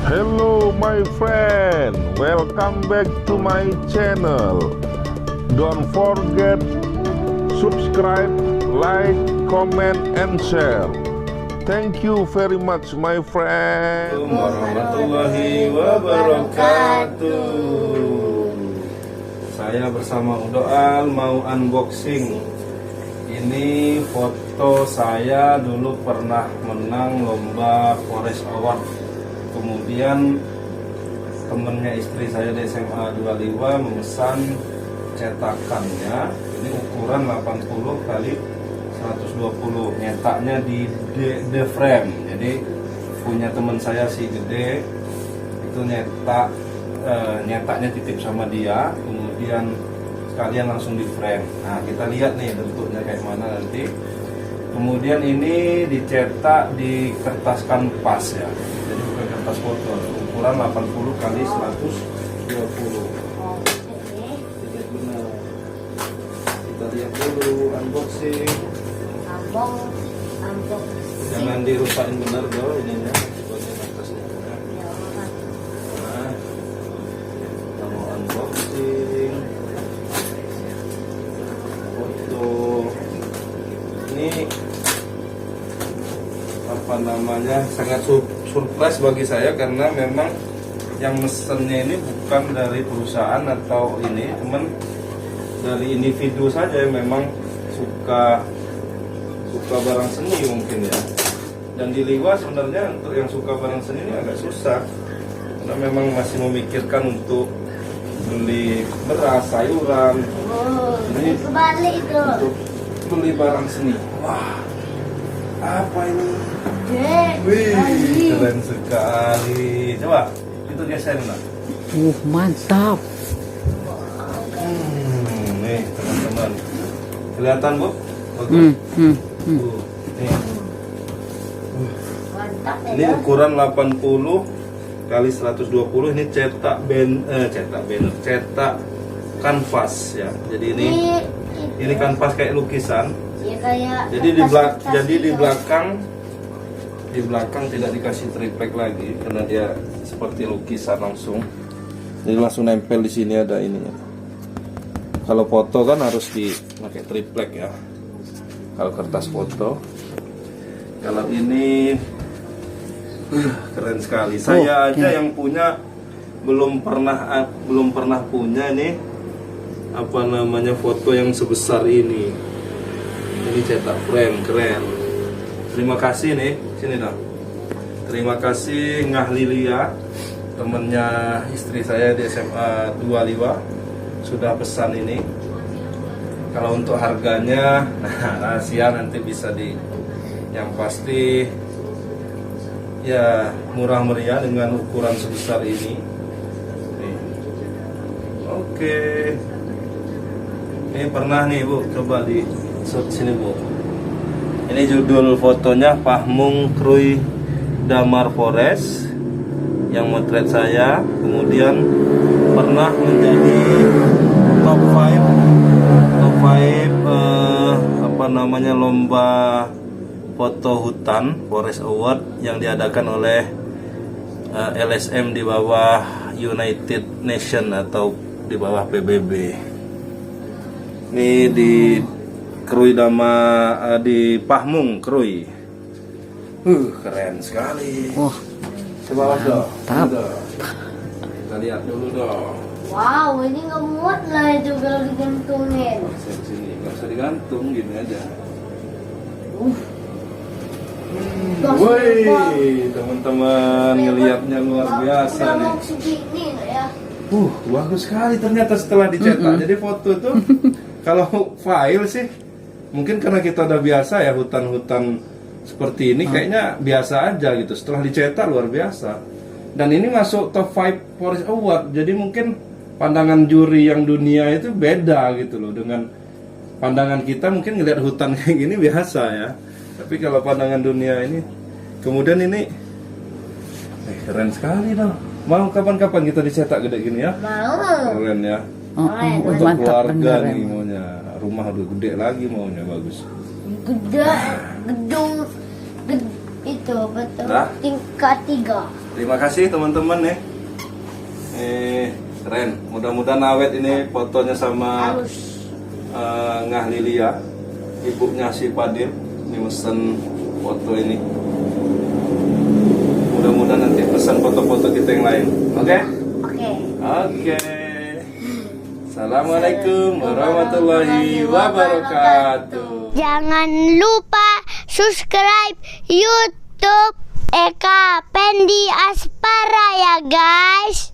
Hello my friend, welcome back to my channel. Don't forget subscribe, like, comment and share. Thank you very much my friend. Warahmatullahi wabarakatuh. Saya bersama Udoal mau unboxing. Ini foto saya dulu pernah menang lomba Forest Award. Kemudian temennya istri saya di SMA 25 memesan cetakannya. Ini ukuran 80 kali 120, nyetaknya di the frame. Jadi punya teman saya si gede itu nyetaknya titip sama dia, kemudian sekalian langsung di frame. Nah kita lihat nih bentuknya kayak mana nanti. Kemudian ini dicetak di kertas kanvas ya, jadi bukan kertas foto, ukuran 80 kali 120. Kita lihat dulu unboxing. Jangan dirusakin benar dong ininya, bagian atasnya. Nah, kita mau unboxing foto. Ini apa namanya, sangat surprise bagi saya karena memang yang mesennya ini bukan dari perusahaan atau ini, cuman dari individu saja yang memang suka barang seni mungkin ya. Dan di Liwa sebenarnya untuk yang suka barang seni ini agak susah karena memang masih memikirkan untuk beli beras, sayuran. Ini kebalik itu. untuk beli barang seni. Wah, apa ini? Wih, keren sekali. Coba itu geserin lah. Mantap. Nih teman-teman, kelihatan bu? Bagus. Nih. Mantap ya. Ini ukuran 80 kali 120. Ini cetak kanvas ya. Jadi ini kanvas kayak lukisan. Ya, kayak Jadi di belakang tidak dikasih triplek lagi karena dia seperti lukisan langsung. Jadi langsung nempel di sini ada ininya. Kalau foto kan harus dipakai triplek ya. Kalau kertas foto. Kalau ini keren sekali. Saya aja yang punya belum pernah punya nih apa namanya foto yang sebesar ini. Ini cetak frame, keren. Terima kasih nih, sini dong. Terima kasih Ngah Lilia, temennya istri saya di SMA 25 sudah pesan ini. Kalau untuk harganya, nah rahasia nanti bisa yang pasti ya murah meriah dengan ukuran sebesar ini. Nih. Oke. Ini pernah nih Bu, coba di sini Bu. Ini judul fotonya Pahmung Krui Damar Forest yang motret saya. Kemudian pernah menjadi top 5 lomba foto hutan Forest Award yang diadakan oleh LSM di bawah United Nation atau di bawah PBB. Ini di Krui di Pahmung Krui. Keren sekali. Wah, Coba dong. mantap. Kita lihat dulu dong. wow, ini nggak muat lah itu kalau digantungin. Saya sini nggak usah digantung, gini aja. Woi, teman-teman, ngelihatnya luar biasa Udah nih. mau segini nggak ya? Bagus sekali ternyata setelah dicetak. Jadi foto itu kalau file sih mungkin karena kita udah biasa ya hutan-hutan seperti ini kayaknya biasa aja gitu. Setelah dicetak luar biasa. Dan ini masuk top 5 Forest Award. Jadi mungkin pandangan juri yang dunia itu beda gitu loh dengan pandangan kita. Mungkin ngeliat hutan kayak gini biasa ya. Tapi kalau pandangan dunia ini, kemudian ini keren sekali dong. Mau kapan-kapan kita dicetak gede gini ya? Mau. Keren ya. Untuk Mantap keluarga bener nih emang. maunya. Rumah udah gede lagi maunya, bagus. Gede, gedung, itu betul. Dah? Tingkat 3. Terima kasih teman-teman ya. Keren. Mudah-mudahan awet ini fotonya sama Ngah Lilia, ibunya si Padil. Ini mesen foto ini. Mudah-mudahan nanti pesan foto-foto kita yang lain. Oke? Oke. Assalamualaikum warahmatullahi wabarakatuh. Jangan lupa subscribe YouTube Eka Pendi Aspara ya guys.